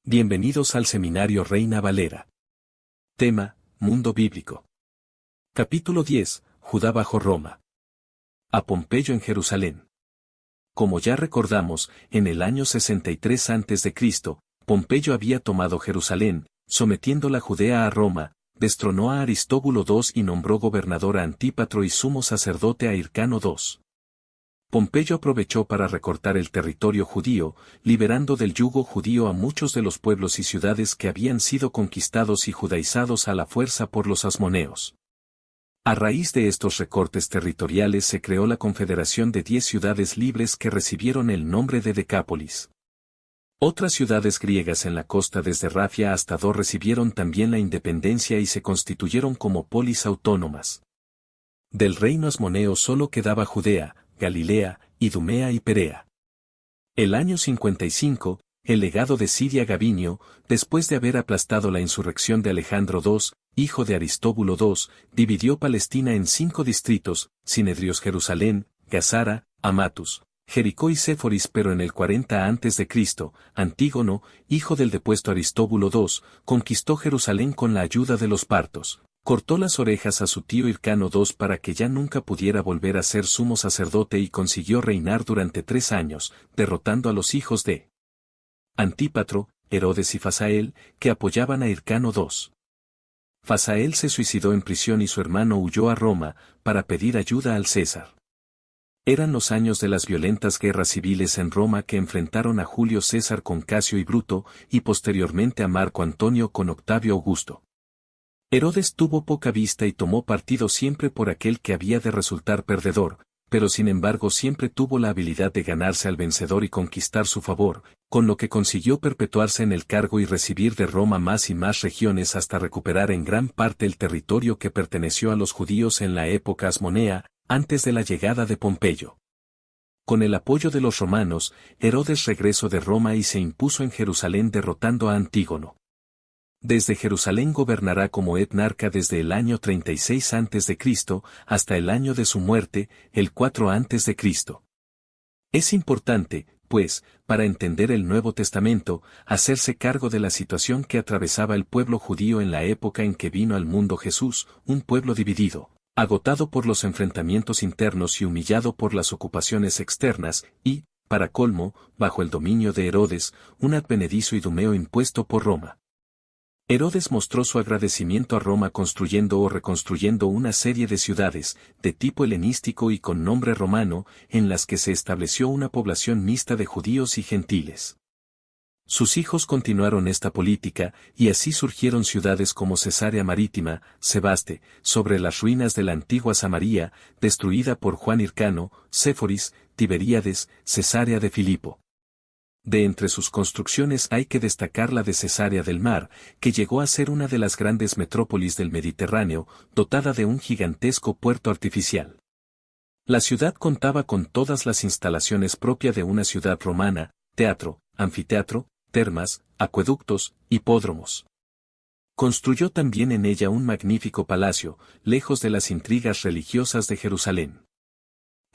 Bienvenidos al Seminario Reina Valera. Tema: Mundo Bíblico. Capítulo 10. Judá bajo Roma. A Pompeyo en Jerusalén. Como ya recordamos, en el año 63 a.C., Pompeyo había tomado Jerusalén, sometiendo la Judea a Roma, destronó a Aristóbulo II y nombró gobernador a Antípatro y sumo sacerdote a Hircano II. Pompeyo aprovechó para recortar el territorio judío, liberando del yugo judío a muchos de los pueblos y ciudades que habían sido conquistados y judaizados a la fuerza por los asmoneos. A raíz de estos recortes territoriales se creó la confederación de 10 ciudades libres que recibieron el nombre de Decápolis. Otras ciudades griegas en la costa desde Rafia hasta Dor recibieron también la independencia y se constituyeron como polis autónomas. Del reino asmoneo solo quedaba Judea, Galilea, Idumea y Perea. El año 55, el legado de Siria Gabinio, después de haber aplastado la insurrección de Alejandro II, hijo de Aristóbulo II, dividió Palestina en 5 distritos: Sinedrios, Jerusalén, Gazara, Amatus, Jericó y Séforis. Pero en el 40 a.C., Antígono, hijo del depuesto Aristóbulo II, conquistó Jerusalén con la ayuda de los partos. Cortó las orejas a su tío Hircano II para que ya nunca pudiera volver a ser sumo sacerdote y consiguió reinar durante 3 años, derrotando a los hijos de Antípatro, Herodes y Fasael, que apoyaban a Hircano II. Fasael se suicidó en prisión y su hermano huyó a Roma, para pedir ayuda al César. Eran los años de las violentas guerras civiles en Roma que enfrentaron a Julio César con Casio y Bruto, y posteriormente a Marco Antonio con Octavio Augusto. Herodes tuvo poca vista y tomó partido siempre por aquel que había de resultar perdedor, pero sin embargo siempre tuvo la habilidad de ganarse al vencedor y conquistar su favor, con lo que consiguió perpetuarse en el cargo y recibir de Roma más y más regiones hasta recuperar en gran parte el territorio que perteneció a los judíos en la época asmonea, antes de la llegada de Pompeyo. Con el apoyo de los romanos, Herodes regresó de Roma y se impuso en Jerusalén derrotando a Antígono. Desde Jerusalén gobernará como etnarca desde el año 36 a.C. hasta el año de su muerte, el 4 a.C. Es importante, pues, para entender el Nuevo Testamento, hacerse cargo de la situación que atravesaba el pueblo judío en la época en que vino al mundo Jesús, un pueblo dividido, agotado por los enfrentamientos internos y humillado por las ocupaciones externas, y, para colmo, bajo el dominio de Herodes, un advenedizo idumeo impuesto por Roma. Herodes mostró su agradecimiento a Roma construyendo o reconstruyendo una serie de ciudades, de tipo helenístico y con nombre romano, en las que se estableció una población mixta de judíos y gentiles. Sus hijos continuaron esta política, y así surgieron ciudades como Cesarea Marítima, Sebaste, sobre las ruinas de la antigua Samaria, destruida por Juan Hircano, Séforis, Tiberíades, Cesarea de Filipo. De entre sus construcciones hay que destacar la de Cesarea del Mar, que llegó a ser una de las grandes metrópolis del Mediterráneo, dotada de un gigantesco puerto artificial. La ciudad contaba con todas las instalaciones propias de una ciudad romana: teatro, anfiteatro, termas, acueductos, hipódromos. Construyó también en ella un magnífico palacio, lejos de las intrigas religiosas de Jerusalén.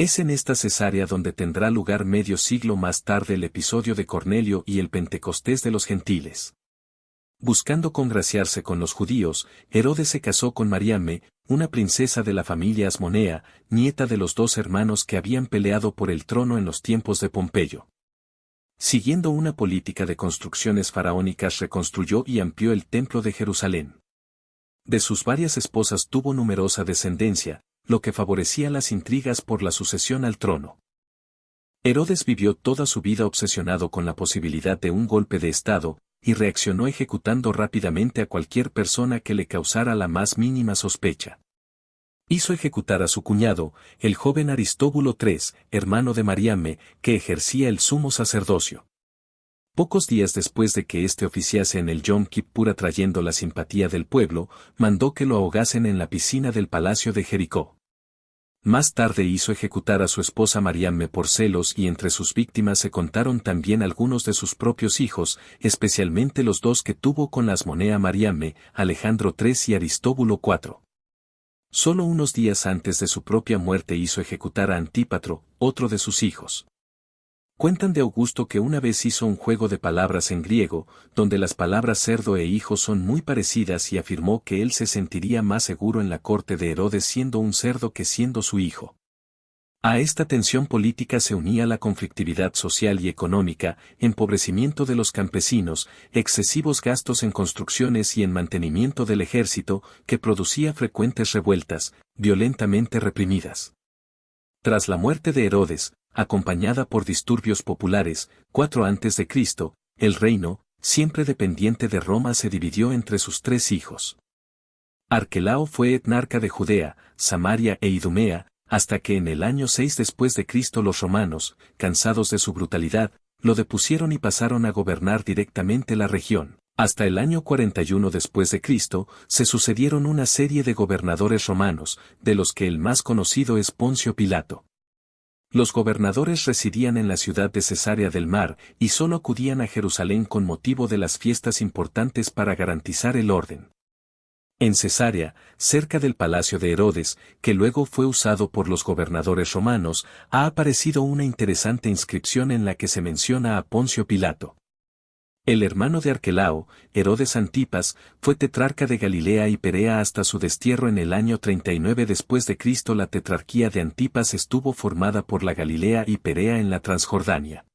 Es en esta Cesarea donde tendrá lugar medio siglo más tarde el episodio de Cornelio y el Pentecostés de los gentiles. Buscando congraciarse con los judíos, Herodes se casó con Mariame, una princesa de la familia asmonea, nieta de los 2 hermanos que habían peleado por el trono en los tiempos de Pompeyo. Siguiendo una política de construcciones faraónicas, reconstruyó y amplió el templo de Jerusalén. De sus varias esposas tuvo numerosa descendencia, lo que favorecía las intrigas por la sucesión al trono. Herodes vivió toda su vida obsesionado con la posibilidad de un golpe de Estado, y reaccionó ejecutando rápidamente a cualquier persona que le causara la más mínima sospecha. Hizo ejecutar a su cuñado, el joven Aristóbulo III, hermano de Mariame, que ejercía el sumo sacerdocio. Pocos días después de que éste oficiase en el Yom Kippur atrayendo la simpatía del pueblo, mandó que lo ahogasen en la piscina del palacio de Jericó. Más tarde hizo ejecutar a su esposa Mariame por celos, y entre sus víctimas se contaron también algunos de sus propios hijos, especialmente los 2 que tuvo con la asmonea Mariame, Alejandro III y Aristóbulo IV. Solo unos días antes de su propia muerte hizo ejecutar a Antípatro, otro de sus hijos. Cuentan de Augusto que una vez hizo un juego de palabras en griego, donde las palabras cerdo e hijo son muy parecidas y afirmó que él se sentiría más seguro en la corte de Herodes siendo un cerdo que siendo su hijo. A esta tensión política se unía la conflictividad social y económica, empobrecimiento de los campesinos, excesivos gastos en construcciones y en mantenimiento del ejército, que producía frecuentes revueltas, violentamente reprimidas. Tras la muerte de Herodes, acompañada por disturbios populares, 4 a.C., el reino, siempre dependiente de Roma, se dividió entre sus 3 hijos. Arquelao fue etnarca de Judea, Samaria e Idumea, hasta que en el año 6 después de Cristo los romanos, cansados de su brutalidad, lo depusieron y pasaron a gobernar directamente la región. Hasta el año 41 después de Cristo, se sucedieron una serie de gobernadores romanos, de los que el más conocido es Poncio Pilato. Los gobernadores residían en la ciudad de Cesarea del Mar y solo acudían a Jerusalén con motivo de las fiestas importantes para garantizar el orden. En Cesarea, cerca del palacio de Herodes, que luego fue usado por los gobernadores romanos, ha aparecido una interesante inscripción en la que se menciona a Poncio Pilato. El hermano de Arquelao, Herodes Antipas, fue tetrarca de Galilea y Perea hasta su destierro en el año 39 después de Cristo. La tetrarquía de Antipas estuvo formada por la Galilea y Perea en la Transjordania.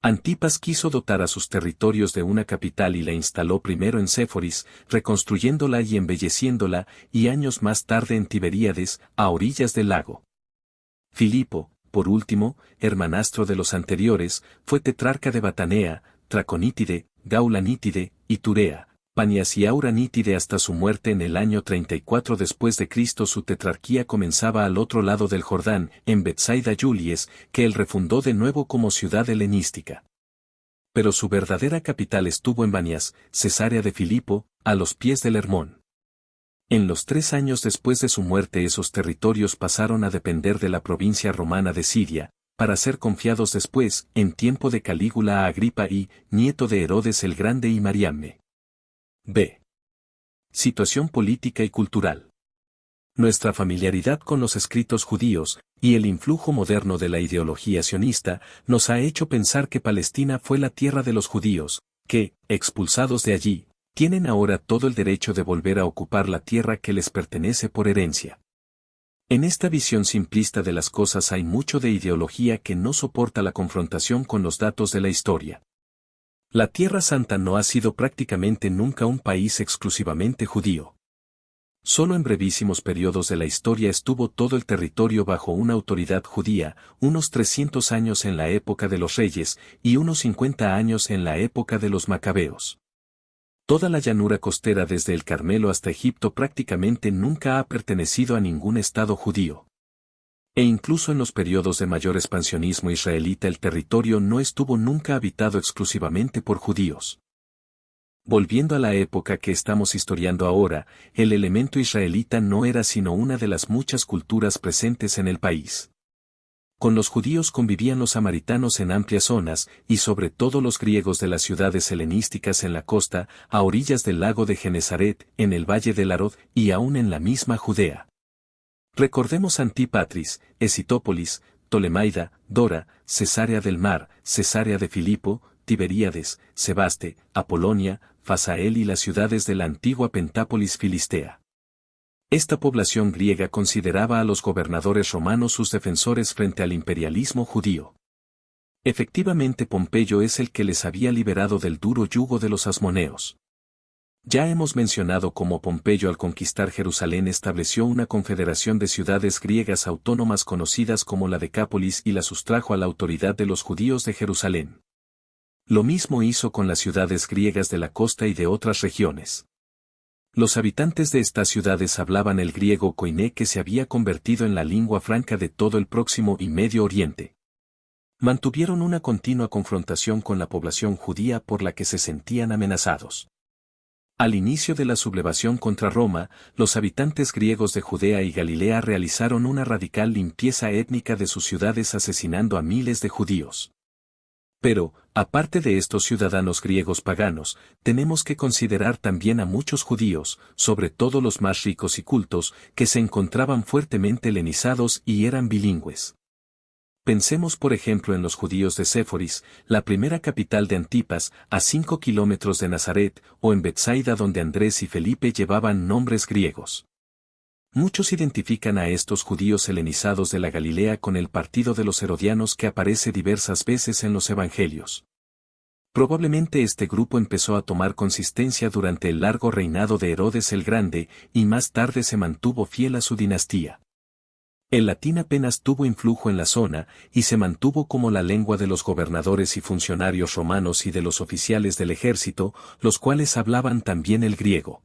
Antipas quiso dotar a sus territorios de una capital y la instaló primero en Séforis, reconstruyéndola y embelleciéndola, y años más tarde en Tiberíades, a orillas del lago. Filipo, por último, hermanastro de los anteriores, fue tetrarca de Batanea, Traconítide, Gaulanítide, Iturea, Panias y Auranítide hasta su muerte en el año 34 después de Cristo. Su tetrarquía comenzaba al otro lado del Jordán, en Betsaida Julies, que él refundó de nuevo como ciudad helenística. Pero su verdadera capital estuvo en Banias, Cesarea de Filipo, a los pies del Hermón. En los 3 años después de su muerte esos territorios pasaron a depender de la provincia romana de Siria, para ser confiados después, en tiempo de Calígula a Agripa I, nieto de Herodes el Grande y Mariamne. B. Situación política y cultural. Nuestra familiaridad con los escritos judíos, y el influjo moderno de la ideología sionista, nos ha hecho pensar que Palestina fue la tierra de los judíos, que, expulsados de allí, tienen ahora todo el derecho de volver a ocupar la tierra que les pertenece por herencia. En esta visión simplista de las cosas hay mucho de ideología que no soporta la confrontación con los datos de la historia. La Tierra Santa no ha sido prácticamente nunca un país exclusivamente judío. Solo en brevísimos periodos de la historia estuvo todo el territorio bajo una autoridad judía, unos 300 años en la época de los reyes y unos 50 años en la época de los macabeos. Toda la llanura costera desde el Carmelo hasta Egipto prácticamente nunca ha pertenecido a ningún estado judío. E incluso en los periodos de mayor expansionismo israelita el territorio no estuvo nunca habitado exclusivamente por judíos. Volviendo a la época que estamos historiando ahora, el elemento israelita no era sino una de las muchas culturas presentes en el país. Con los judíos convivían los samaritanos en amplias zonas, y sobre todo los griegos de las ciudades helenísticas en la costa, a orillas del lago de Genesaret, en el valle del Arod, y aún en la misma Judea. Recordemos Antipatris, Esitópolis, Ptolemaida, Dora, Cesarea del Mar, Cesarea de Filipo, Tiberíades, Sebaste, Apolonia, Fasael y las ciudades de la antigua Pentápolis filistea. Esta población griega consideraba a los gobernadores romanos sus defensores frente al imperialismo judío. Efectivamente Pompeyo es el que les había liberado del duro yugo de los asmoneos. Ya hemos mencionado cómo Pompeyo al conquistar Jerusalén estableció una confederación de ciudades griegas autónomas conocidas como la Decápolis y la sustrajo a la autoridad de los judíos de Jerusalén. Lo mismo hizo con las ciudades griegas de la costa y de otras regiones. Los habitantes de estas ciudades hablaban el griego koiné que se había convertido en la lengua franca de todo el Próximo y Medio Oriente. Mantuvieron una continua confrontación con la población judía por la que se sentían amenazados. Al inicio de la sublevación contra Roma, los habitantes griegos de Judea y Galilea realizaron una radical limpieza étnica de sus ciudades asesinando a miles de judíos. Pero, aparte de estos ciudadanos griegos paganos, tenemos que considerar también a muchos judíos, sobre todo los más ricos y cultos, que se encontraban fuertemente helenizados y eran bilingües. Pensemos por ejemplo en los judíos de Séforis, la primera capital de Antipas, a 5 kilómetros de Nazaret, o en Betsaida donde Andrés y Felipe llevaban nombres griegos. Muchos identifican a estos judíos helenizados de la Galilea con el partido de los herodianos que aparece diversas veces en los evangelios. Probablemente este grupo empezó a tomar consistencia durante el largo reinado de Herodes el Grande, y más tarde se mantuvo fiel a su dinastía. El latín apenas tuvo influjo en la zona, y se mantuvo como la lengua de los gobernadores y funcionarios romanos y de los oficiales del ejército, los cuales hablaban también el griego.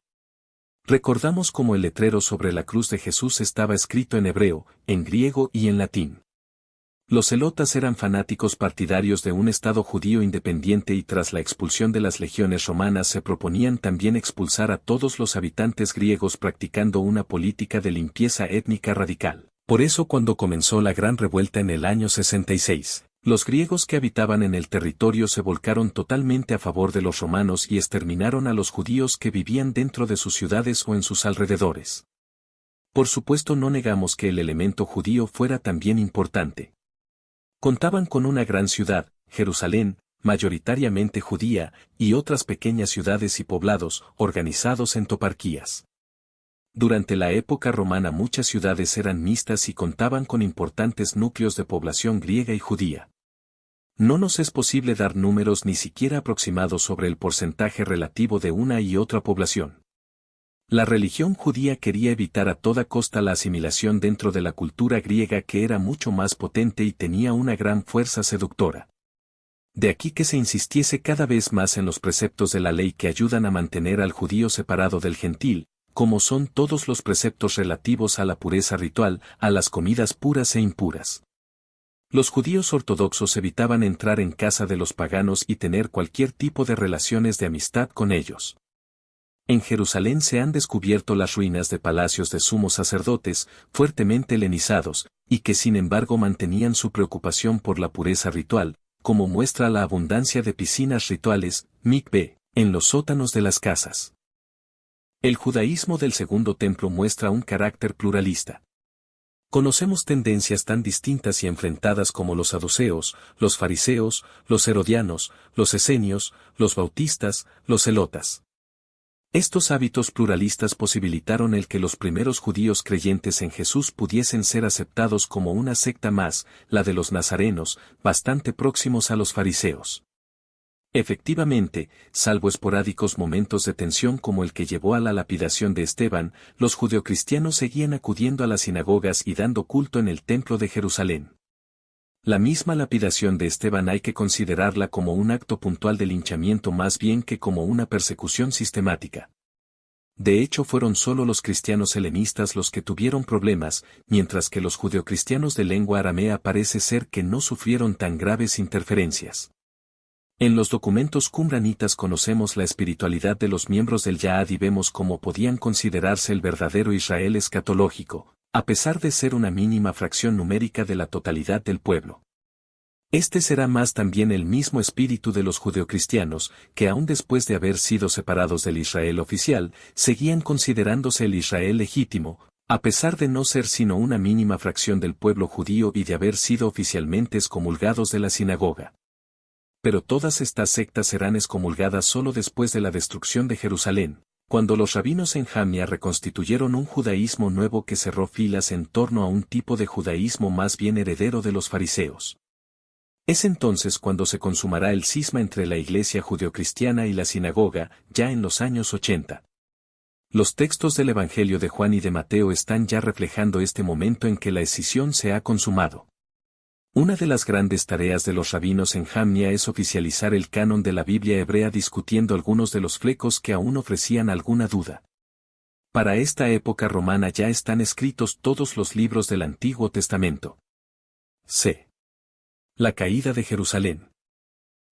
Recordamos cómo el letrero sobre la cruz de Jesús estaba escrito en hebreo, en griego y en latín. Los celotas eran fanáticos partidarios de un Estado judío independiente y tras la expulsión de las legiones romanas se proponían también expulsar a todos los habitantes griegos practicando una política de limpieza étnica radical. Por eso cuando comenzó la gran revuelta en el año 66, los griegos que habitaban en el territorio se volcaron totalmente a favor de los romanos y exterminaron a los judíos que vivían dentro de sus ciudades o en sus alrededores. Por supuesto no negamos que el elemento judío fuera también importante. Contaban con una gran ciudad, Jerusalén, mayoritariamente judía, y otras pequeñas ciudades y poblados, organizados en toparquías. Durante la época romana muchas ciudades eran mixtas y contaban con importantes núcleos de población griega y judía. No nos es posible dar números ni siquiera aproximados sobre el porcentaje relativo de una y otra población. La religión judía quería evitar a toda costa la asimilación dentro de la cultura griega que era mucho más potente y tenía una gran fuerza seductora. De aquí que se insistiese cada vez más en los preceptos de la ley que ayudan a mantener al judío separado del gentil, como son todos los preceptos relativos a la pureza ritual, a las comidas puras e impuras. Los judíos ortodoxos evitaban entrar en casa de los paganos y tener cualquier tipo de relaciones de amistad con ellos. En Jerusalén se han descubierto las ruinas de palacios de sumos sacerdotes, fuertemente helenizados, y que sin embargo mantenían su preocupación por la pureza ritual, como muestra la abundancia de piscinas rituales, mikveh, en los sótanos de las casas. El judaísmo del Segundo Templo muestra un carácter pluralista. Conocemos tendencias tan distintas y enfrentadas como los saduceos, los fariseos, los herodianos, los esenios, los bautistas, los celotas. Estos hábitos pluralistas posibilitaron el que los primeros judíos creyentes en Jesús pudiesen ser aceptados como una secta más, la de los nazarenos, bastante próximos a los fariseos. Efectivamente, salvo esporádicos momentos de tensión como el que llevó a la lapidación de Esteban, los judeocristianos seguían acudiendo a las sinagogas y dando culto en el templo de Jerusalén. La misma lapidación de Esteban hay que considerarla como un acto puntual de linchamiento más bien que como una persecución sistemática. De hecho fueron solo los cristianos helenistas los que tuvieron problemas, mientras que los judeocristianos de lengua aramea parece ser que no sufrieron tan graves interferencias. En los documentos qumranitas conocemos la espiritualidad de los miembros del Yahad y vemos cómo podían considerarse el verdadero Israel escatológico, a pesar de ser una mínima fracción numérica de la totalidad del pueblo. Este será más también el mismo espíritu de los judeocristianos, que aun después de haber sido separados del Israel oficial, seguían considerándose el Israel legítimo, a pesar de no ser sino una mínima fracción del pueblo judío y de haber sido oficialmente excomulgados de la sinagoga. Pero todas estas sectas serán excomulgadas solo después de la destrucción de Jerusalén, cuando los rabinos en Jamnia reconstituyeron un judaísmo nuevo que cerró filas en torno a un tipo de judaísmo más bien heredero de los fariseos. Es entonces cuando se consumará el cisma entre la iglesia judeocristiana y la sinagoga, ya en los años 80. Los textos del Evangelio de Juan y de Mateo están ya reflejando este momento en que la escisión se ha consumado. Una de las grandes tareas de los rabinos en Jamnia es oficializar el canon de la Biblia hebrea discutiendo algunos de los flecos que aún ofrecían alguna duda. Para esta época romana ya están escritos todos los libros del Antiguo Testamento. C. La caída de Jerusalén.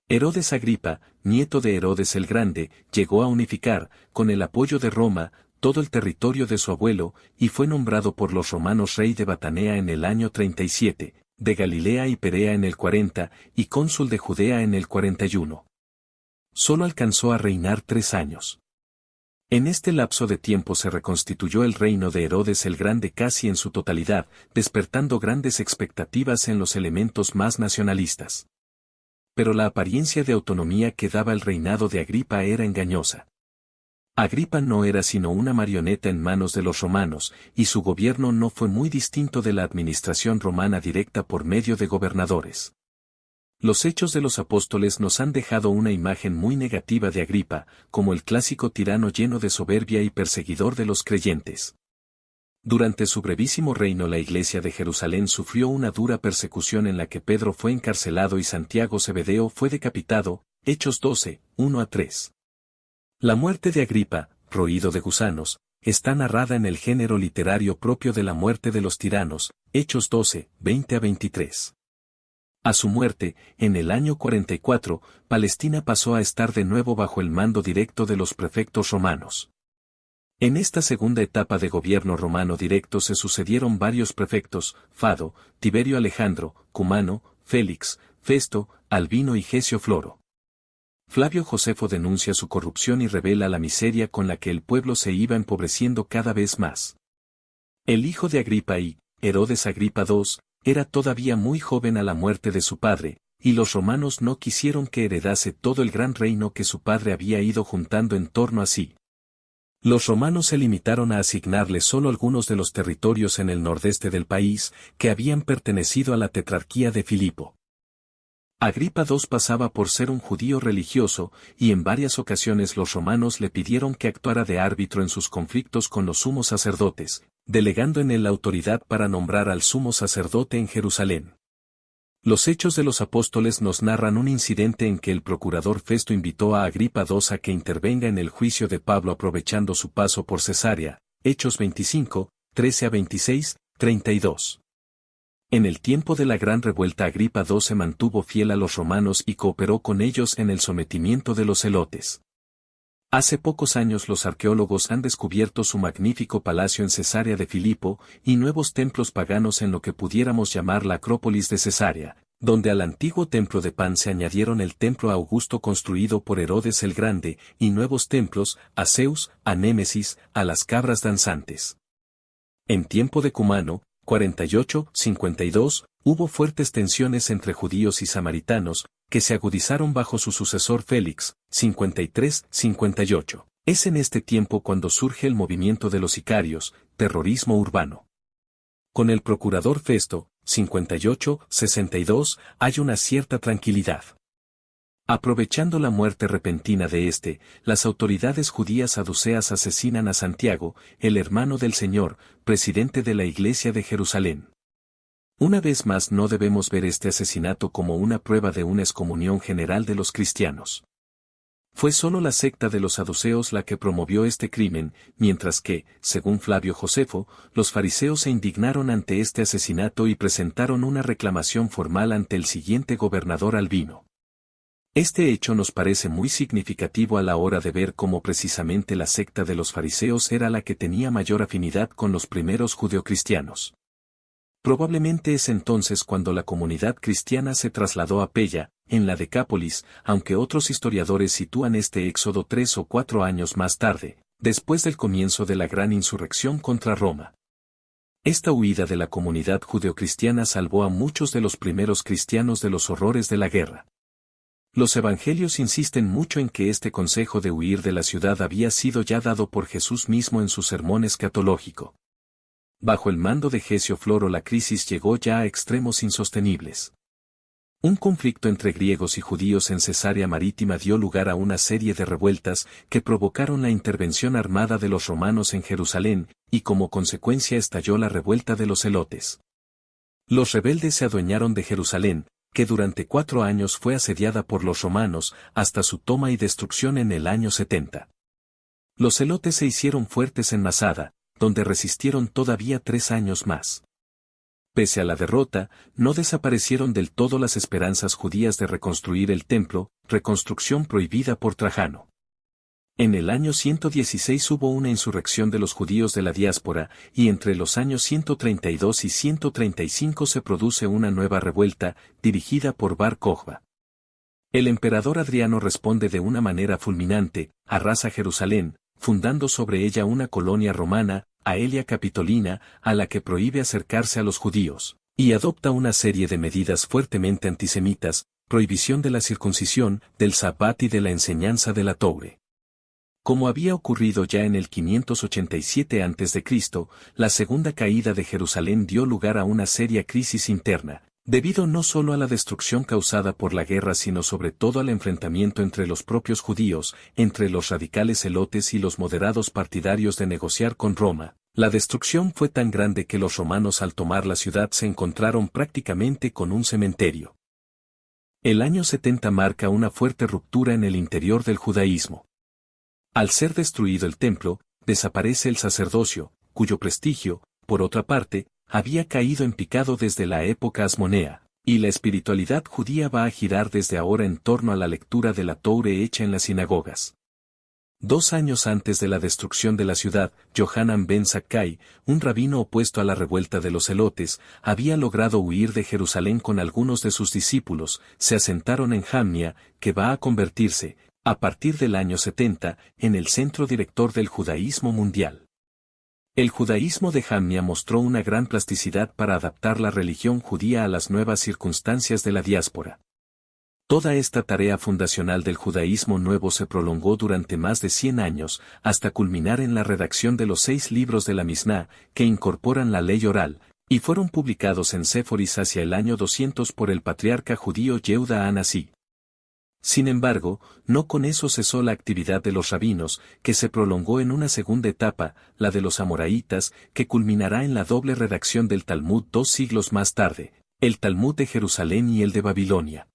Herodes Agripa, nieto de Herodes el Grande, llegó a unificar, con el apoyo de Roma, todo el territorio de su abuelo, y fue nombrado por los romanos rey de Batanea en el año 37. De Galilea y Perea en el 40, y cónsul de Judea en el 41. Solo alcanzó a reinar 3 años. En este lapso de tiempo se reconstituyó el reino de Herodes el Grande casi en su totalidad, despertando grandes expectativas en los elementos más nacionalistas. Pero la apariencia de autonomía que daba el reinado de Agripa era engañosa. Agripa no era sino una marioneta en manos de los romanos, y su gobierno no fue muy distinto de la administración romana directa por medio de gobernadores. Los Hechos de los Apóstoles nos han dejado una imagen muy negativa de Agripa, como el clásico tirano lleno de soberbia y perseguidor de los creyentes. Durante su brevísimo reino la iglesia de Jerusalén sufrió una dura persecución en la que Pedro fue encarcelado y Santiago Zebedeo fue decapitado, Hechos 12, 1-3. La muerte de Agripa, roído de gusanos, está narrada en el género literario propio de la muerte de los tiranos, Hechos 12, 20-23. A su muerte, en el año 44, Palestina pasó a estar de nuevo bajo el mando directo de los prefectos romanos. En esta segunda etapa de gobierno romano directo se sucedieron varios prefectos, Fado, Tiberio Alejandro, Cumano, Félix, Festo, Albino y Gesio Floro. Flavio Josefo denuncia su corrupción y revela la miseria con la que el pueblo se iba empobreciendo cada vez más. El hijo de Agripa I, Herodes Agripa II, era todavía muy joven a la muerte de su padre, y los romanos no quisieron que heredase todo el gran reino que su padre había ido juntando en torno a sí. Los romanos se limitaron a asignarle solo algunos de los territorios en el nordeste del país, que habían pertenecido a la tetrarquía de Filipo. Agripa II pasaba por ser un judío religioso, y en varias ocasiones los romanos le pidieron que actuara de árbitro en sus conflictos con los sumos sacerdotes, delegando en él la autoridad para nombrar al sumo sacerdote en Jerusalén. Los Hechos de los Apóstoles nos narran un incidente en que el procurador Festo invitó a Agripa II a que intervenga en el juicio de Pablo aprovechando su paso por Cesarea, Hechos 25, 13-26, 32. En el tiempo de la gran revuelta Agripa II se mantuvo fiel a los romanos y cooperó con ellos en el sometimiento de los celotes. Hace pocos años los arqueólogos han descubierto su magnífico palacio en Cesarea de Filipo y nuevos templos paganos en lo que pudiéramos llamar la Acrópolis de Cesarea, donde al antiguo templo de Pan se añadieron el templo Augusto construido por Herodes el Grande y nuevos templos a Zeus, a Némesis, a las cabras danzantes. En tiempo de Cumano, 48-52, hubo fuertes tensiones entre judíos y samaritanos, que se agudizaron bajo su sucesor Félix, 53-58. Es en este tiempo cuando surge el movimiento de los sicarios, terrorismo urbano. Con el procurador Festo, 58-62, hay una cierta tranquilidad. Aprovechando la muerte repentina de este, las autoridades judías saduceas asesinan a Santiago, el hermano del Señor, presidente de la Iglesia de Jerusalén. Una vez más no debemos ver este asesinato como una prueba de una excomunión general de los cristianos. Fue solo la secta de los saduceos la que promovió este crimen, mientras que, según Flavio Josefo, los fariseos se indignaron ante este asesinato y presentaron una reclamación formal ante el siguiente gobernador Albino. Este hecho nos parece muy significativo a la hora de ver cómo precisamente la secta de los fariseos era la que tenía mayor afinidad con los primeros judeocristianos. Probablemente es entonces cuando la comunidad cristiana se trasladó a Pella, en la Decápolis, aunque otros historiadores sitúan este éxodo 3 o 4 años más tarde, después del comienzo de la gran insurrección contra Roma. Esta huida de la comunidad judeocristiana salvó a muchos de los primeros cristianos de los horrores de la guerra. Los evangelios insisten mucho en que este consejo de huir de la ciudad había sido ya dado por Jesús mismo en su sermón escatológico. Bajo el mando de Gesio Floro la crisis llegó ya a extremos insostenibles. Un conflicto entre griegos y judíos en Cesarea Marítima dio lugar a una serie de revueltas que provocaron la intervención armada de los romanos en Jerusalén, y como consecuencia estalló la revuelta de los celotes. Los rebeldes se adueñaron de Jerusalén, que durante 4 años fue asediada por los romanos, hasta su toma y destrucción en el año 70. Los celotes se hicieron fuertes en Masada, donde resistieron todavía 3 años más. Pese a la derrota, no desaparecieron del todo las esperanzas judías de reconstruir el templo, reconstrucción prohibida por Trajano. En el año 116 hubo una insurrección de los judíos de la diáspora, y entre los años 132 y 135 se produce una nueva revuelta, dirigida por Bar Kokhba. El emperador Adriano responde de una manera fulminante, arrasa Jerusalén, fundando sobre ella una colonia romana, Aelia Capitolina, a la que prohíbe acercarse a los judíos, y adopta una serie de medidas fuertemente antisemitas, prohibición de la circuncisión, del sabbat y de la enseñanza de la Torá. Como había ocurrido ya en el 587 a.C., la segunda caída de Jerusalén dio lugar a una seria crisis interna, debido no solo a la destrucción causada por la guerra sino sobre todo al enfrentamiento entre los propios judíos, entre los radicales celotes y los moderados partidarios de negociar con Roma. La destrucción fue tan grande que los romanos al tomar la ciudad se encontraron prácticamente con un cementerio. El año 70 marca una fuerte ruptura en el interior del judaísmo. Al ser destruido el templo, desaparece el sacerdocio, cuyo prestigio, por otra parte, había caído en picado desde la época asmonea, y la espiritualidad judía va a girar desde ahora en torno a la lectura de la Torá hecha en las sinagogas. 2 años antes de la destrucción de la ciudad, Yohanan ben Zakkai, un rabino opuesto a la revuelta de los celotes, había logrado huir de Jerusalén con algunos de sus discípulos, se asentaron en Jamnia, que va a convertirse, a partir del año 70, en el centro director del judaísmo mundial. El judaísmo de Jamnia mostró una gran plasticidad para adaptar la religión judía a las nuevas circunstancias de la diáspora. Toda esta tarea fundacional del judaísmo nuevo se prolongó durante más de 100 años, hasta culminar en la redacción de los 6 libros de la Misná, que incorporan la ley oral, y fueron publicados en Séforis hacia el año 200 por el patriarca judío Yehuda Anasí. Sin embargo, no con eso cesó la actividad de los rabinos, que se prolongó en una segunda etapa, la de los amoraitas, que culminará en la doble redacción del Talmud 2 siglos más tarde, el Talmud de Jerusalén y el de Babilonia.